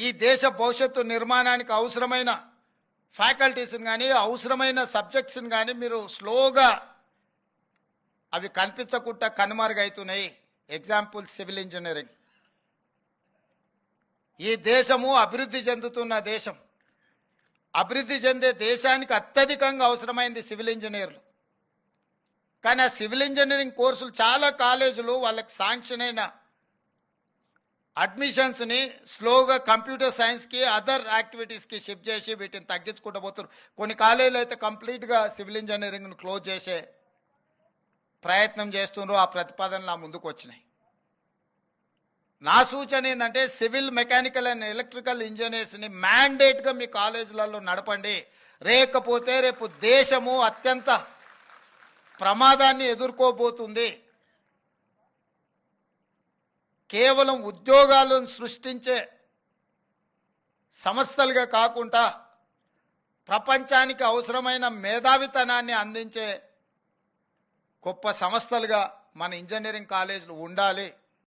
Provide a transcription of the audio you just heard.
ఈ దేశ భవిష్యత్తు నిర్మాణానికి అవసరమైన ఫ్యాకల్టీస్ని కానీ అవసరమైన సబ్జెక్ట్స్ని కానీ మీరు స్లోగా అవి కనిపించకుండా కనుమరుగవుతున్నాయి. Example civil engineering. ఈ దేశము అభివృద్ధి చెందుతున్న దేశం. అభివృద్ధి చెందే దేశానికి అత్యధికంగా అవసరమైంది సివిల్ ఇంజనీర్లు. కానీ ఆ సివిల్ ఇంజనీరింగ్ కోర్సులు చాలా కాలేజీలు వాళ్ళకి శాంక్షన్ అయిన అడ్మిషన్స్ని స్లోగా కంప్యూటర్ సైన్స్కి అదర్ యాక్టివిటీస్కి షిఫ్ట్ చేసి వీటిని తగ్గించుకుంటూ పోతున్నారు. కొన్ని కాలేజీలు అయితే కంప్లీట్గా సివిల్ ఇంజనీరింగ్ను క్లోజ్ చేసే ప్రయత్నం చేస్తున్నారు. ఆ ప్రతిపాదనలు నా ముందుకు వచ్చినాయి. నా సూచన ఏంటంటే సివిల్, మెకానికల్ అండ్ ఎలక్ట్రికల్ ఇంజనీర్స్ని మ్యాండేట్గా మీ కాలేజీలలో నడపండి. లేకపోతే రేపు దేశము అత్యంత ప్రమాదాన్ని ఎదుర్కోబోతుంది. కేవలం ఉద్యోగాలను సృష్టించే సంస్థలుగా కాకుండా ప్రపంచానికి అవసరమైన మేధావితనాన్ని అందించే గొప్ప సంస్థలుగా మన ఇంజనీరింగ్ కాలేజీలు ఉండాలి.